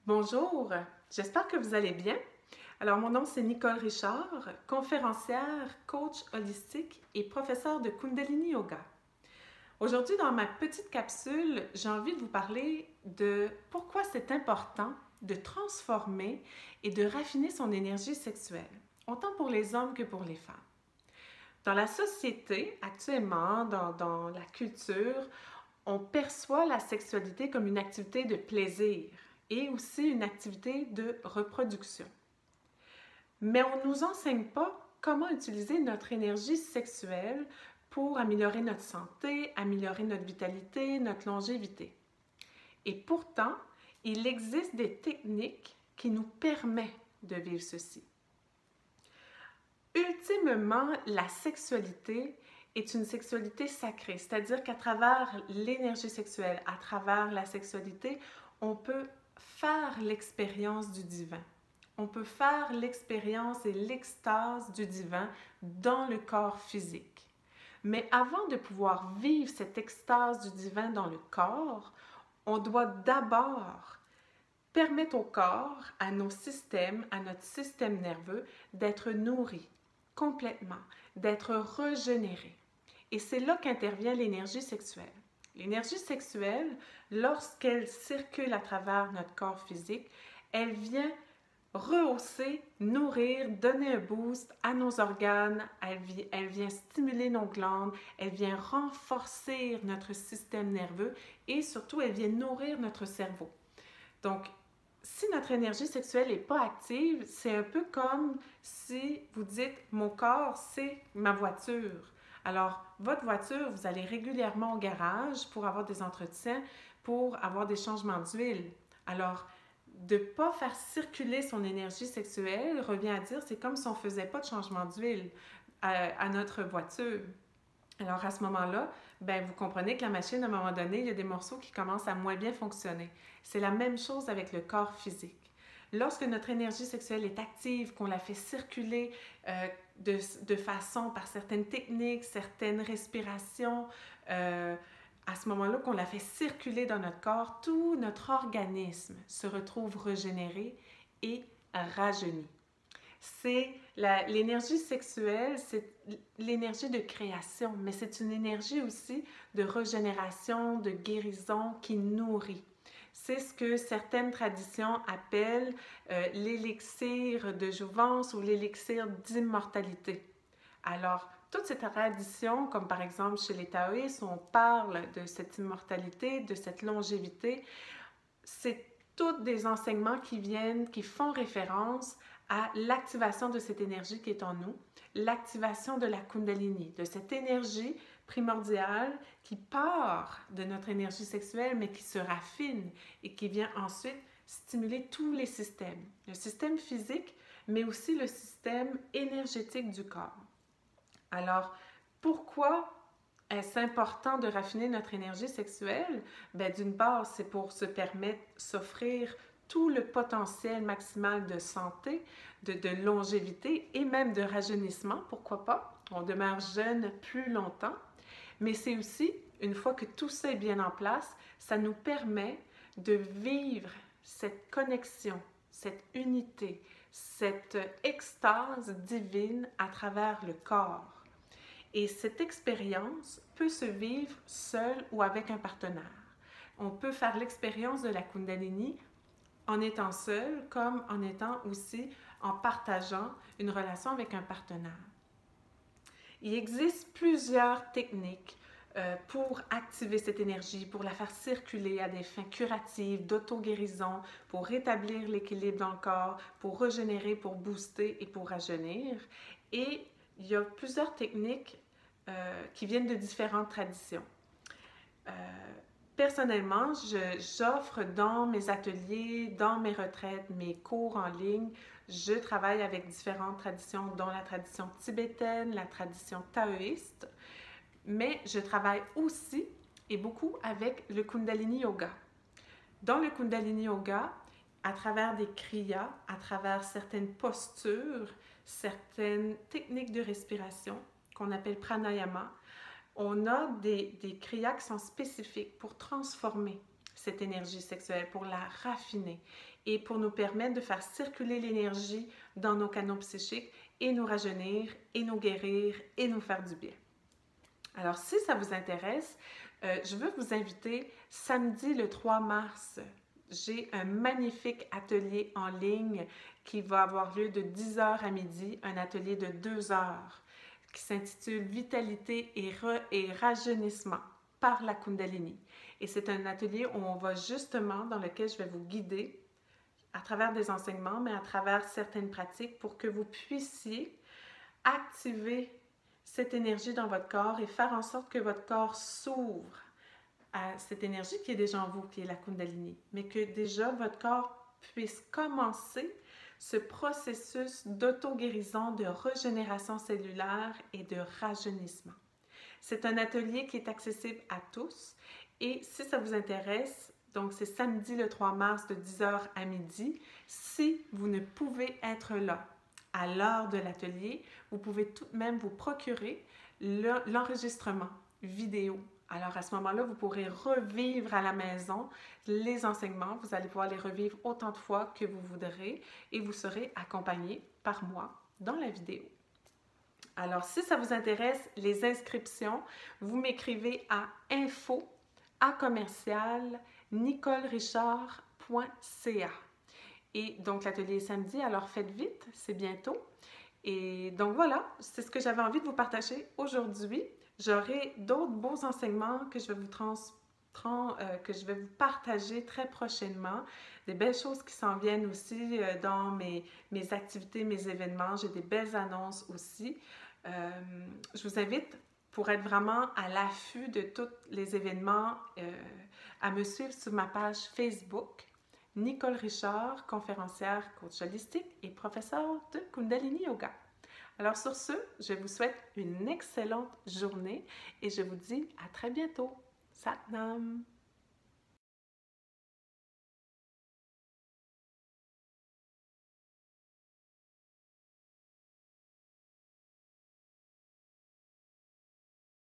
Bonjour, j'espère que vous allez bien. Alors, mon nom c'est Nicole Richard, conférencière, coach holistique et professeure de Kundalini Yoga. Aujourd'hui, dans ma petite capsule, j'ai envie de vous parler de pourquoi c'est important de transformer et de raffiner son énergie sexuelle, autant pour les hommes que pour les femmes. Dans la société, actuellement, dans la culture, on perçoit la sexualité comme une activité de plaisir et aussi une activité de reproduction. Mais on ne nous enseigne pas comment utiliser notre énergie sexuelle pour améliorer notre santé, améliorer notre vitalité, notre longévité. Et pourtant, il existe des techniques qui nous permettent de vivre ceci. Ultimement, la sexualité est une sexualité sacrée, c'est-à-dire qu'à travers l'énergie sexuelle, à travers la sexualité, on peut faire l'expérience du divin. On peut faire l'expérience et l'extase du divin dans le corps physique. Mais avant de pouvoir vivre cette extase du divin dans le corps, on doit d'abord permettre au corps, à nos systèmes, à notre système nerveux d'être nourri complètement, d'être régénéré. Et c'est là qu'intervient l'énergie sexuelle. L'énergie sexuelle, lorsqu'elle circule à travers notre corps physique, elle vient rehausser, nourrir, donner un boost à nos organes, elle vient stimuler nos glandes, elle vient renforcer notre système nerveux et surtout, elle vient nourrir notre cerveau. Donc, si notre énergie sexuelle n'est pas active, c'est un peu comme si vous dites « mon corps, c'est ma voiture ». Alors, votre voiture, vous allez régulièrement au garage pour avoir des entretiens, pour avoir des changements d'huile. Alors, de ne pas faire circuler son énergie sexuelle revient à dire c'est comme si on ne faisait pas de changement d'huile à notre voiture. Alors, à ce moment-là, ben, vous comprenez que la machine, à un moment donné, il y a des morceaux qui commencent à moins bien fonctionner. C'est la même chose avec le corps physique. Lorsque notre énergie sexuelle est active, qu'on la fait circuler de façon par certaines techniques, certaines respirations, à ce moment-là, qu'on la fait circuler dans notre corps, tout notre organisme se retrouve régénéré et rajeuni. C'est l'énergie sexuelle, c'est l'énergie de création, mais c'est une énergie aussi de régénération, de guérison qui nourrit. C'est ce que certaines traditions appellent l'élixir de jouvence ou l'élixir d'immortalité. Alors, toutes ces traditions, comme par exemple chez les taoïstes, où on parle de cette immortalité, de cette longévité, c'est tous des enseignements qui font référence à l'activation de cette énergie qui est en nous, l'activation de la Kundalini, de cette énergie primordiale qui part de notre énergie sexuelle, mais qui se raffine et qui vient ensuite stimuler tous les systèmes, le système physique, mais aussi le système énergétique du corps. Alors, pourquoi est-ce important de raffiner notre énergie sexuelle? Bien, d'une part, c'est pour se permettre, s'offrir tout le potentiel maximal de santé, de longévité et même de rajeunissement, pourquoi pas? On demeure jeune plus longtemps. Mais c'est aussi, une fois que tout ça est bien en place, ça nous permet de vivre cette connexion, cette unité, cette extase divine à travers le corps. Et cette expérience peut se vivre seule ou avec un partenaire. On peut faire l'expérience de la Kundalini en étant seul, comme en étant aussi en partageant une relation avec un partenaire. Il existe plusieurs techniques pour activer cette énergie, pour la faire circuler à des fins curatives, d'auto-guérison, pour rétablir l'équilibre dans le corps, pour régénérer, pour booster et pour rajeunir. Et il y a plusieurs techniques qui viennent de différentes traditions. Personnellement, j'offre dans mes ateliers, dans mes retraites, mes cours en ligne, je travaille avec différentes traditions, dont la tradition tibétaine, la tradition taoïste, mais je travaille aussi et beaucoup avec le Kundalini Yoga. Dans le Kundalini Yoga, à travers des kriyas, à travers certaines postures, certaines techniques de respiration qu'on appelle pranayama, on a des kriyas qui sont spécifiques pour transformer cette énergie sexuelle, pour la raffiner. et pour nous permettre de faire circuler l'énergie dans nos canaux psychiques et nous rajeunir et nous guérir et nous faire du bien. Alors, si ça vous intéresse, je veux vous inviter samedi le 3 mars. J'ai un magnifique atelier en ligne qui va avoir lieu de 10h à midi, un atelier de 2 heures qui s'intitule Vitalité et rajeunissement par la Kundalini. Et c'est un atelier où on va justement, dans lequel je vais vous guider à travers des enseignements, mais à travers certaines pratiques pour que vous puissiez activer cette énergie dans votre corps et faire en sorte que votre corps s'ouvre à cette énergie qui est déjà en vous, qui est la Kundalini, mais que déjà votre corps puisse commencer ce processus d'auto-guérison, de régénération cellulaire et de rajeunissement. C'est un atelier qui est accessible à tous et si ça vous intéresse, donc c'est samedi le 3 mars de 10h à midi, si vous ne pouvez être là à l'heure de l'atelier, vous pouvez tout de même vous procurer l'enregistrement vidéo. Alors à ce moment-là, vous pourrez revivre à la maison les enseignements. Vous allez pouvoir les revivre autant de fois que vous voudrez et vous serez accompagné par moi dans la vidéo. Alors si ça vous intéresse, les inscriptions, vous m'écrivez à info@nicolerichard.ca. Et donc l'atelier est samedi, alors faites vite, c'est bientôt. Et donc voilà, c'est ce que j'avais envie de vous partager aujourd'hui. J'aurai d'autres beaux enseignements que je vais vous partager très prochainement. Des belles choses qui s'en viennent aussi dans mes activités, mes événements. J'ai des belles annonces aussi. Je vous invite, pour être vraiment à l'affût de tous les événements, à me suivre sur ma page Facebook. Nicole Richard, conférencière, coach holistique et professeure de Kundalini Yoga. Alors sur ce, je vous souhaite une excellente journée et je vous dis à très bientôt. Sat Nam!